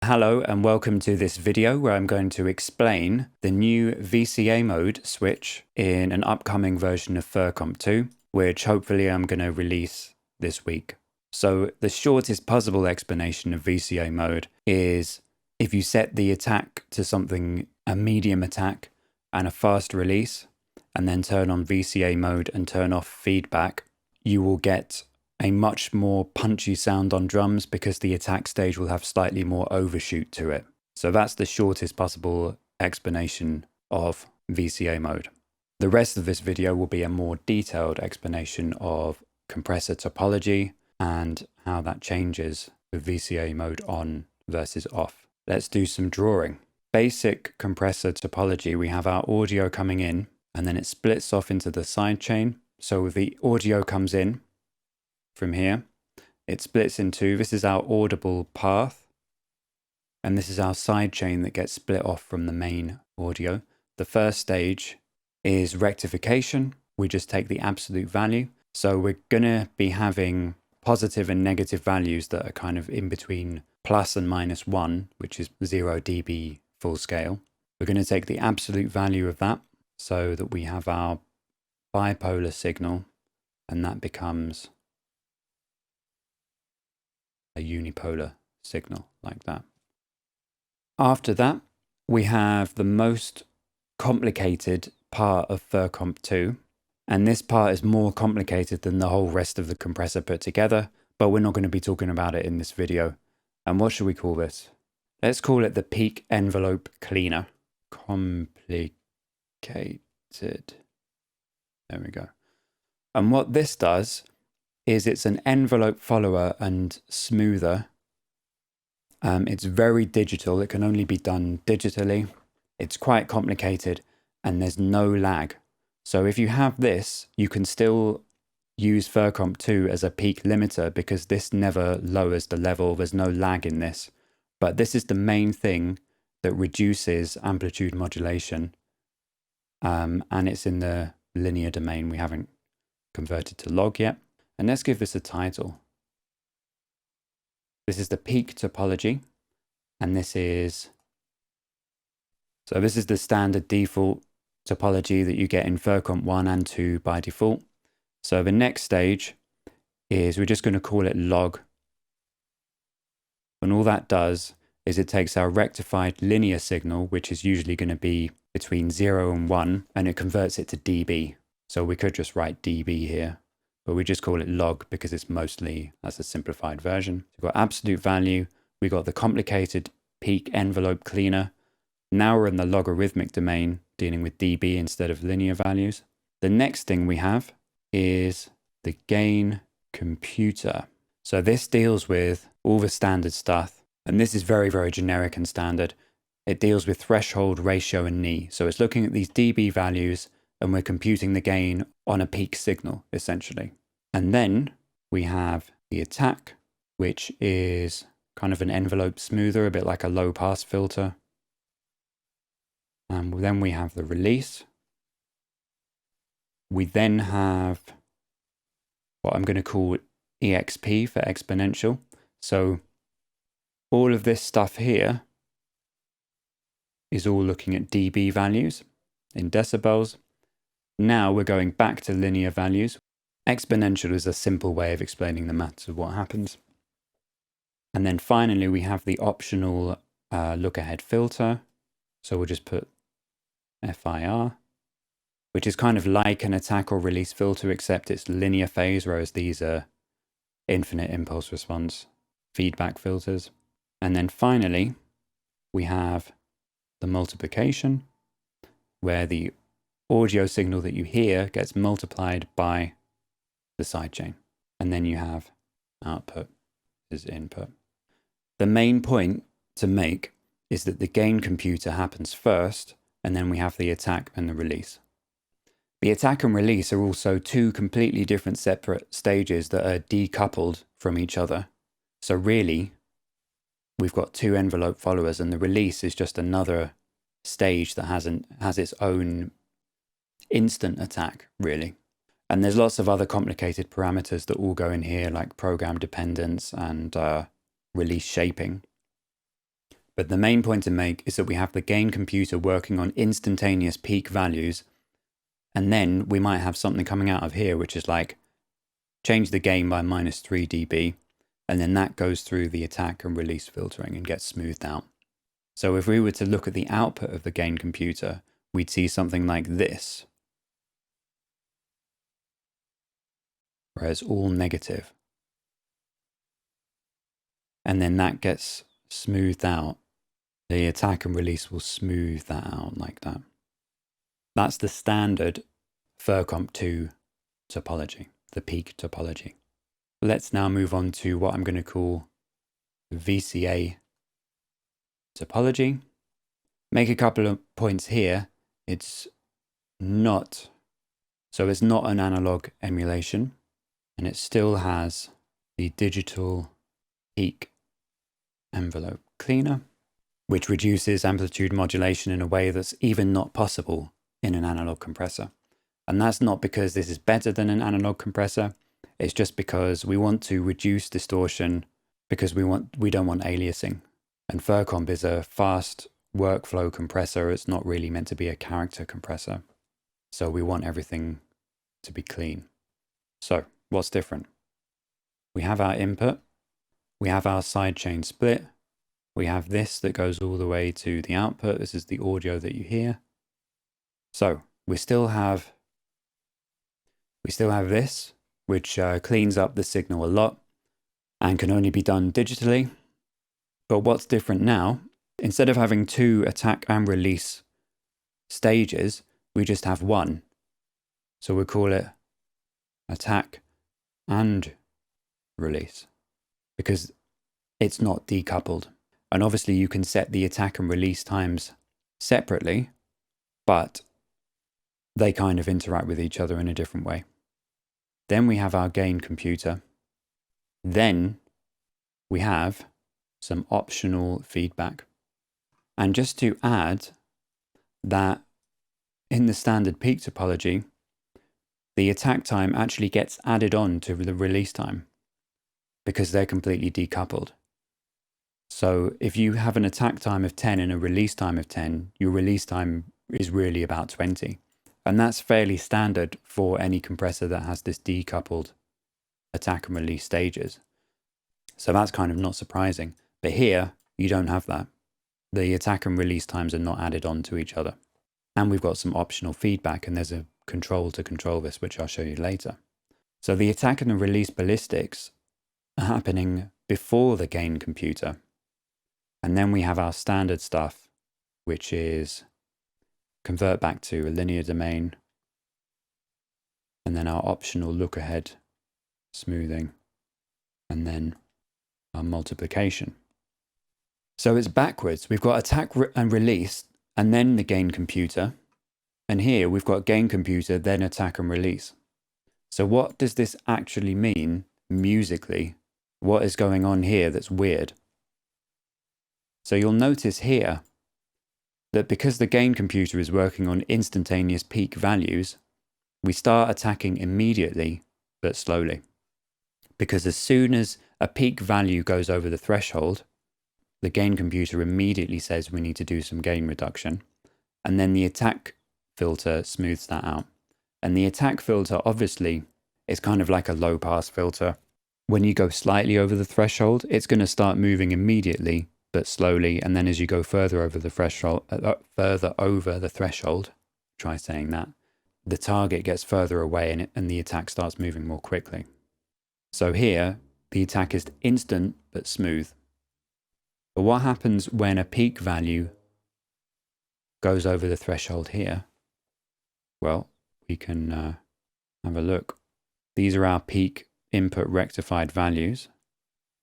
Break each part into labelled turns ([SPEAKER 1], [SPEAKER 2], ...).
[SPEAKER 1] Hello and welcome to this video where I'm going to explain the new VCA mode switch in an upcoming version of Fircomp 2, which hopefully I'm going to release this week. So the shortest possible explanation of VCA mode is if you set the attack to something, a medium attack and a fast release, and then turn on VCA mode and turn off feedback, you will get a much more punchy sound on drums because the attack stage will have slightly more overshoot to it. So that's the shortest possible explanation of VCA mode. The rest of this video will be a more detailed explanation of compressor topology and how that changes with VCA mode on versus off. Let's do some drawing. Basic compressor topology, we have our audio coming in and then it splits off into the sidechain. So the audio comes in from here, it splits in two. This is our audible path, and this is our sidechain that gets split off from the main audio. The first stage is rectification. We just take the absolute value. So we're going to be having positive and negative values that are kind of in between plus and minus 1, which is 0 dB full scale. We're going to take the absolute value of that so that we have our bipolar signal, and that becomes a unipolar signal like that. After that, we have the most complicated part of Fircomp 2, and this part is more complicated than the whole rest of the compressor put together, but we're not going to be talking about it in this video. And what should we call this? Let's call it the peak envelope cleaner. Complicated. There we go. And what this does is it's an envelope follower and smoother. It's very digital. It can only be done digitally. It's quite complicated and there's no lag. So if you have this, you can still use Fircomp 2 as a peak limiter because this never lowers the level. There's no lag in this. But this is the main thing that reduces amplitude modulation. And it's in the linear domain. We haven't converted to log yet. And let's give this a title. This is the peak topology. And this is the standard default topology that you get in Fircomp 1 and 2 by default. So the next stage is we're just going to call it log. And all that does is it takes our rectified linear signal, which is usually going to be between 0 and 1, and it converts it to dB. So we could just write dB here, but we just call it log because it's mostly, that's a simplified version. We've got absolute value, we've got the complicated peak envelope cleaner. Now we're in the logarithmic domain, dealing with dB instead of linear values. The next thing we have is the gain computer. So this deals with all the standard stuff, and this is very, very generic and standard. It deals with threshold, ratio, and knee. So it's looking at these dB values, and we're computing the gain on a peak signal, essentially. And then we have the attack, which is kind of an envelope smoother, a bit like a low pass filter. And then we have the release. We then have what I'm going to call EXP for exponential. So all of this stuff here is all looking at dB values in decibels. Now we're going back to linear values. Exponential is a simple way of explaining the maths of what happens. And then finally we have the optional look ahead filter. So we'll just put FIR, which is kind of like an attack or release filter, except it's linear phase, whereas these are infinite impulse response feedback filters. And then finally, we have the multiplication, where the audio signal that you hear gets multiplied by the sidechain. And then you have output is input. The main point to make is that the gain computer happens first, and then we have the attack and the release. The attack and release are also two completely different separate stages that are decoupled from each other. So really, we've got two envelope followers, and the release is just another stage that has its own instant attack, really. And there's lots of other complicated parameters that all go in here, like program dependence and release shaping. But the main point to make is that we have the gain computer working on instantaneous peak values, and then we might have something coming out of here, which is like, change the gain by -3 dB, and then that goes through the attack and release filtering and gets smoothed out. So if we were to look at the output of the gain computer, we'd see something like this, where it's all negative. And then that gets smoothed out. The attack and release will smooth that out like that. That's the standard Fircomp 2 topology, the peak topology. Let's now move on to what I'm going to call VCA topology. Make a couple of points here. It's not an analog emulation, and it still has the digital peak envelope cleaner, which reduces amplitude modulation in a way that's even not possible in an analog compressor. And that's not because this is better than an analog compressor. It's just because we want to reduce distortion because we don't want aliasing. And Fircomp is a fast workflow compressor. It's not really meant to be a character compressor. So we want everything to be clean. So what's different? We have our input. We have our sidechain split. We have this that goes all the way to the output. This is the audio that you hear. So we still have this, which cleans up the signal a lot and can only be done digitally. But what's different now, instead of having 2 attack and release stages, we just have one. So we'll call it attack and release because it's not decoupled. And obviously you can set the attack and release times separately, but they kind of interact with each other in a different way. Then we have our gain computer. Then we have some optional feedback. And just to add that in the standard peak topology, the attack time actually gets added on to the release time because they're completely decoupled. So if you have an attack time of 10 and a release time of 10, your release time is really about 20. And that's fairly standard for any compressor that has this decoupled attack and release stages. So that's kind of not surprising. But here, you don't have that. The attack and release times are not added on to each other. And we've got some optional feedback, and there's a control to control this, which I'll show you later. So the attack and the release ballistics are happening before the gain computer. And then we have our standard stuff, which is convert back to a linear domain, and then our optional look ahead smoothing, and then our multiplication. So it's backwards. We've got attack and release, and then the gain computer. And here we've got gain computer, then attack and release. So what does this actually mean musically? What is going on here that's weird? So you'll notice here that because the gain computer is working on instantaneous peak values, we start attacking immediately, but slowly. Because as soon as a peak value goes over the threshold, the gain computer immediately says we need to do some gain reduction. And then the attack filter smooths that out. And the attack filter, obviously, is kind of like a low pass filter. When you go slightly over the threshold, it's going to start moving immediately, but slowly. And then as you go further over the threshold, try saying that, the target gets further away and the attack starts moving more quickly. So here, the attack is instant but smooth. But what happens when a peak value goes over the threshold here? Well, we can have a look. These are our peak input rectified values.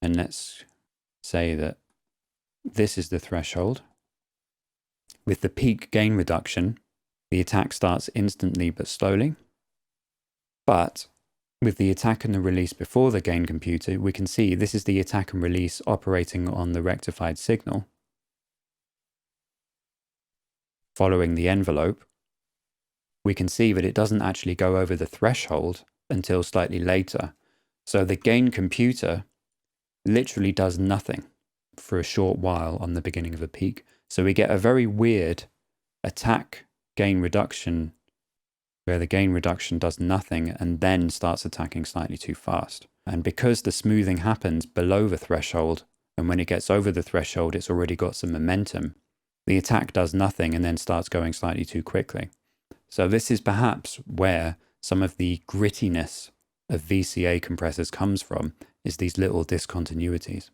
[SPEAKER 1] And let's say that this is the threshold. With the peak gain reduction, the attack starts instantly but slowly. But with the attack and the release before the gain computer, we can see this is the attack and release operating on the rectified signal, following the envelope. We can see that it doesn't actually go over the threshold until slightly later. So the gain computer literally does nothing. for a short while on the beginning of a peak. So we get a very weird attack gain reduction where the gain reduction does nothing and then starts attacking slightly too fast. And because the smoothing happens below the threshold, and when it gets over the threshold, it's already got some momentum, the attack does nothing and then starts going slightly too quickly. So this is perhaps where some of the grittiness of VCA compressors comes from, is these little discontinuities.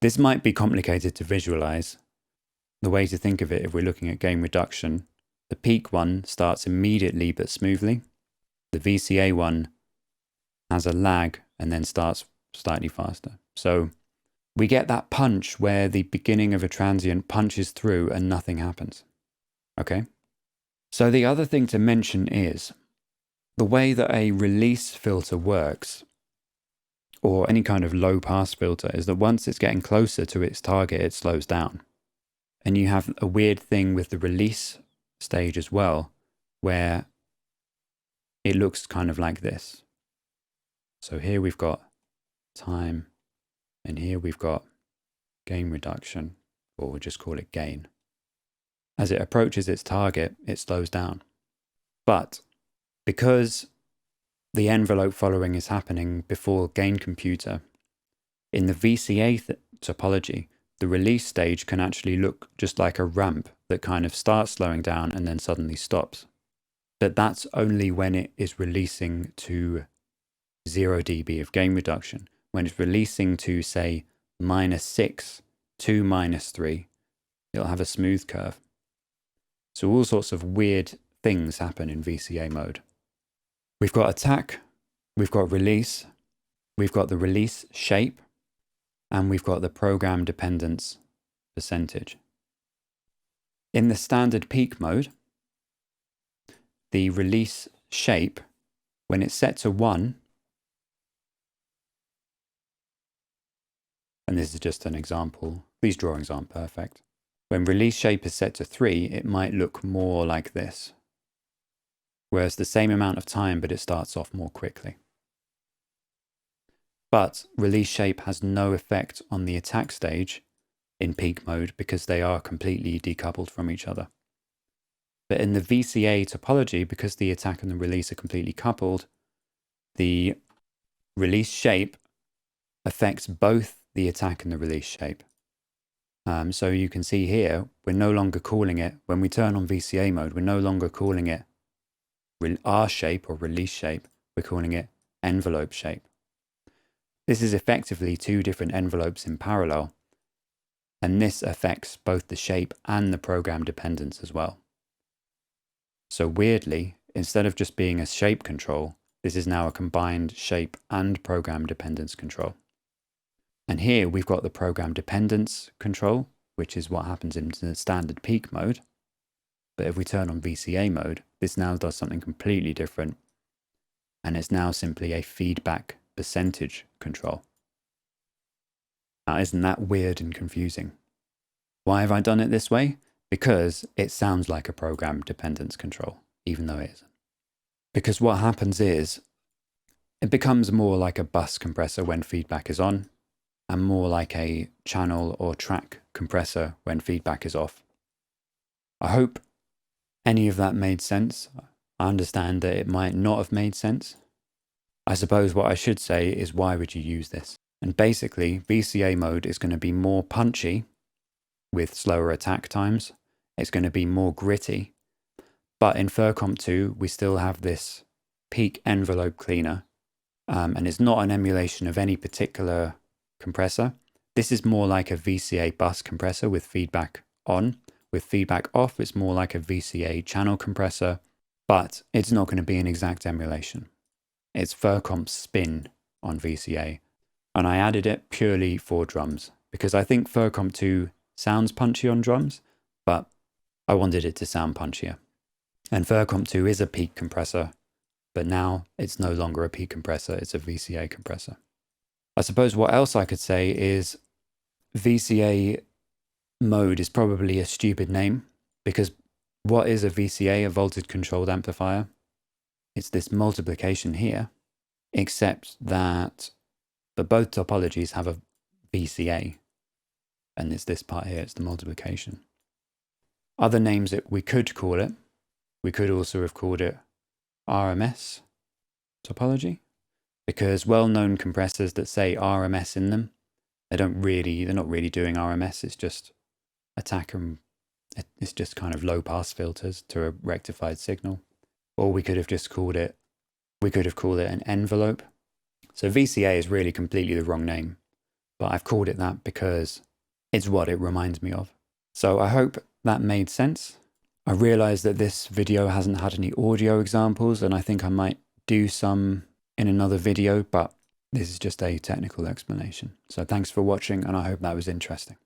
[SPEAKER 1] This might be complicated to visualize. The way to think of it, if we're looking at gain reduction, the peak one starts immediately but smoothly. The VCA one has a lag and then starts slightly faster. So we get that punch where the beginning of a transient punches through and nothing happens. Okay? So the other thing to mention is the way that a release filter works, or any kind of low pass filter, is that once it's getting closer to its target, it slows down. And you have a weird thing with the release stage as well, where it looks kind of like this. So here we've got time, and here we've got gain reduction, or we'll just call it gain. As it approaches its target, it slows down. But because the envelope following is happening before gain computer, in the VCA topology, the release stage can actually look just like a ramp that kind of starts slowing down and then suddenly stops. But that's only when it is releasing to 0 dB of gain reduction. When it's releasing to, say, -6 to -3, it'll have a smooth curve. So all sorts of weird things happen in VCA mode. We've got attack, we've got release, we've got the release shape, and we've got the program dependence percentage. In the standard peak mode, the release shape, when it's set to 1, and this is just an example, these drawings aren't perfect. When release shape is set to 3, it might look more like this, whereas the same amount of time, but it starts off more quickly. But release shape has no effect on the attack stage in peak mode because they are completely decoupled from each other. But in the VCA topology, because the attack and the release are completely coupled, the release shape affects both the attack and the release shape. So you can see here, we're no longer calling it, when we turn on VCA mode, we're no longer calling it R shape or release shape, we're calling it envelope shape. This is effectively two different envelopes in parallel, and this affects both the shape and the program dependence as well. So weirdly, instead of just being a shape control, this is now a combined shape and program dependence control. And here we've got the program dependence control, which is what happens in the standard peak mode. But if we turn on VCA mode, this now does something completely different. And it's now simply a feedback percentage control. Now, isn't that weird and confusing? Why have I done it this way? Because it sounds like a program dependence control, even though it isn't. Because what happens is, it becomes more like a bus compressor when feedback is on, and more like a channel or track compressor when feedback is off. I hope any of that made sense. I understand that it might not have made sense. I suppose what I should say is, why would you use this? And basically, VCA mode is going to be more punchy with slower attack times. It's going to be more gritty. But in Fircomp 2, we still have this peak envelope cleaner. And it's not an emulation of any particular compressor. This is more like a VCA bus compressor with feedback on. With feedback off, it's more like a VCA channel compressor. But it's not going to be an exact emulation. It's Fircomp's spin on VCA. And I added it purely for drums, because I think Fircomp 2 sounds punchy on drums, but I wanted it to sound punchier. And Fircomp 2 is a peak compressor, but now it's no longer a peak compressor, it's a VCA compressor. I suppose what else I could say is VCA mode is probably a stupid name, because what is a VCA, a voltage controlled amplifier? It's this multiplication here, except that both topologies have a VCA. and it's this part here, it's the multiplication. Other names that we could call it, we could also have called it RMS topology, because well-known compressors that say RMS in them, they're not really doing RMS, it's just it's just kind of low pass filters to a rectified signal. Or we could have just called it, an envelope. So VCA is really completely the wrong name, but I've called it that because it's what it reminds me of. So I hope that made sense. I realize that this video hasn't had any audio examples, and I think I might do some in another video, but this is just a technical explanation. So thanks for watching, and I hope that was interesting.